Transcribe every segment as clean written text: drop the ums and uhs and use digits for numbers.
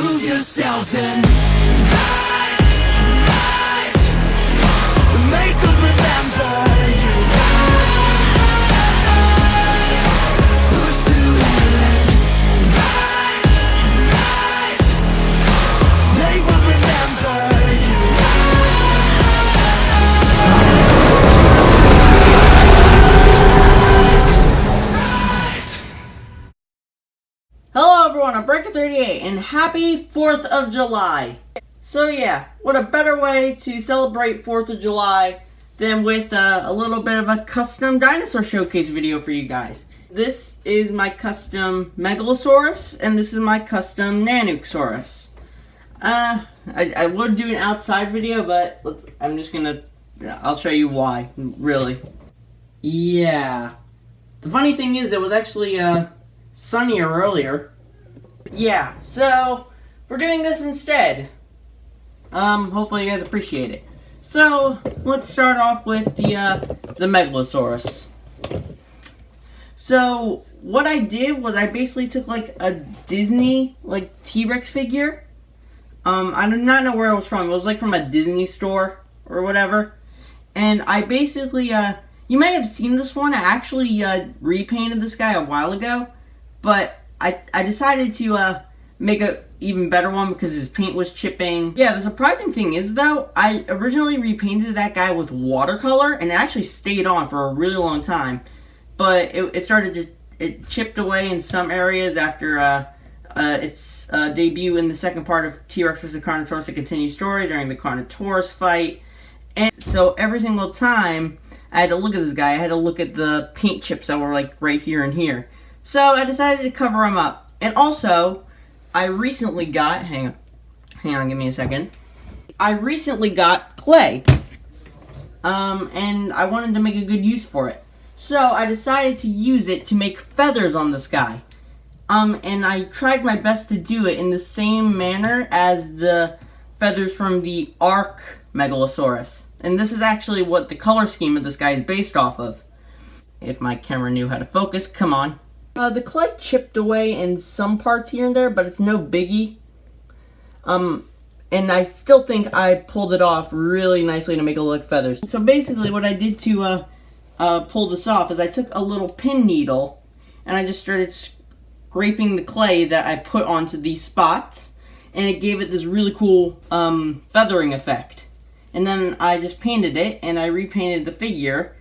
prove yourselves and rise, rise. Make them remember you. Rise, push through and rise, rise. They will remember you. Hello everyone, I'm Breaker38 and happy 4th of July. So yeah, what a better way to celebrate 4th of July than with a little bit of a custom dinosaur showcase video for you guys. This is my custom Megalosaurus and this is my custom Nanuqsaurus. I would do an outside video, but I'll show you why, really. Yeah. The funny thing is, it was actually, sunnier earlier. Yeah, so we're doing this instead. Hopefully you guys appreciate it. So let's start off with the Megalosaurus. So what I did was I basically took like a Disney T-Rex figure. I do not know where it was from. It was like from a Disney store or whatever. And I basically you may have seen this one. I actually repainted this guy a while ago. But I decided to make a even better one because his paint was chipping. Yeah, the surprising thing is though, I originally repainted that guy with watercolor and it actually stayed on for a really long time. But it chipped away in some areas after its debut in the second part of T-Rex vs. Carnotaurus: A Continued Story during the Carnotaurus fight. And so every single time I had to look at this guy, I had to look at the paint chips that were like right here and here. So I decided to cover him up. And also, I recently got, hang on, give me a second. I recently got clay. And I wanted to make a good use for it. So I decided to use it to make feathers on this guy. And I tried my best to do it in the same manner as the feathers from the Arc Megalosaurus. And this is actually what the color scheme of this guy is based off of. If my camera knew how to focus, come on. The clay chipped away in some parts here and there, but it's no biggie. And I still think I pulled it off really nicely to make it look like feathers. So basically what I did to pull this off is I took a little pin needle and I just started scraping the clay that I put onto these spots, and it gave it this really cool feathering effect. And then I just painted it and I repainted the figure,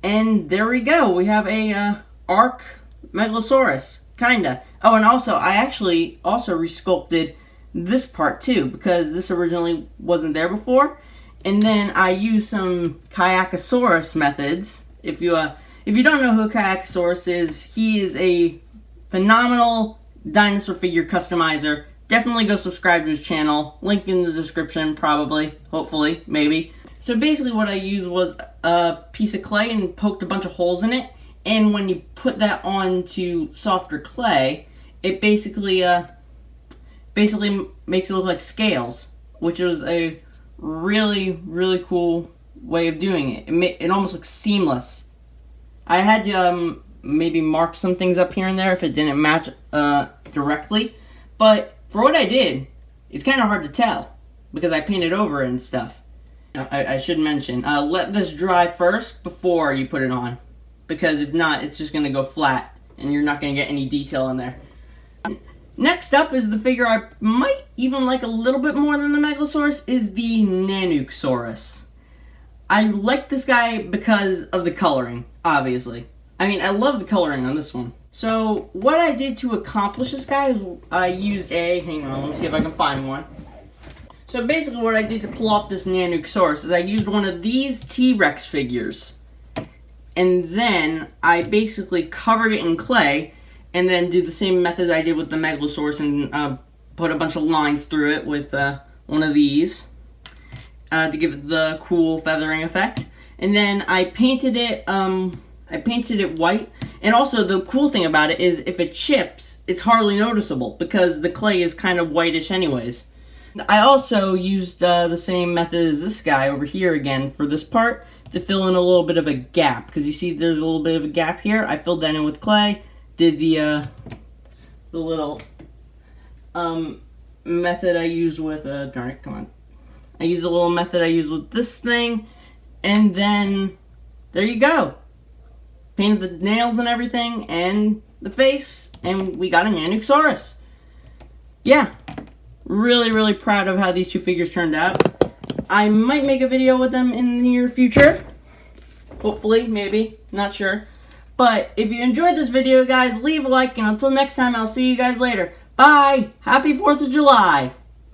and there we go. We have a Arc Megalosaurus, kinda. Oh, and also, I actually also resculpted this part too, because this originally wasn't there before. And then I used some Kayakasaurus methods. If you don't know who Kayakasaurus is, he is a phenomenal dinosaur figure customizer. Definitely go subscribe to his channel. Link in the description, probably, hopefully, maybe. So basically what I used was a piece of clay and poked a bunch of holes in it. And when you put that onto softer clay, it basically makes it look like scales, which was a really, really cool way of doing it. It almost looks seamless. I had to maybe mark some things up here and there if it didn't match directly, but for what I did, it's kind of hard to tell because I painted over it and stuff. I should mention, let this dry first before you put it on. Because if not, it's just going to go flat, and you're not going to get any detail in there. Next up is the figure I might even like a little bit more than the Megalosaurus, is the Nanuqsaurus. I like this guy because of the coloring, obviously. I mean, I love the coloring on this one. So, what I did to accomplish this guy is I used hang on, let me see if I can find one. So basically what I did to pull off this Nanuqsaurus is I used one of these T-Rex figures. And then I basically covered it in clay, and then did the same method I did with the Megalosaurus and put a bunch of lines through it with one of these to give it the cool feathering effect. And then I painted it white. And also the cool thing about it is if it chips, it's hardly noticeable because the clay is kind of whitish anyways. I also used the same method as this guy over here again for this part, to fill in a little bit of a gap, because you see there's a little bit of a gap here. I filled that in with clay, did the little method I used with, darn it, come on. I used a little method I used with this thing, and then there you go. Painted the nails and everything, and the face, and we got a Nanuqsaurus. Yeah, really proud of how these two figures turned out. I might make a video with them in the near future. Hopefully, maybe, not sure. But if you enjoyed this video, guys, leave a like, and until next time, I'll see you guys later. Bye! Happy 4th of July!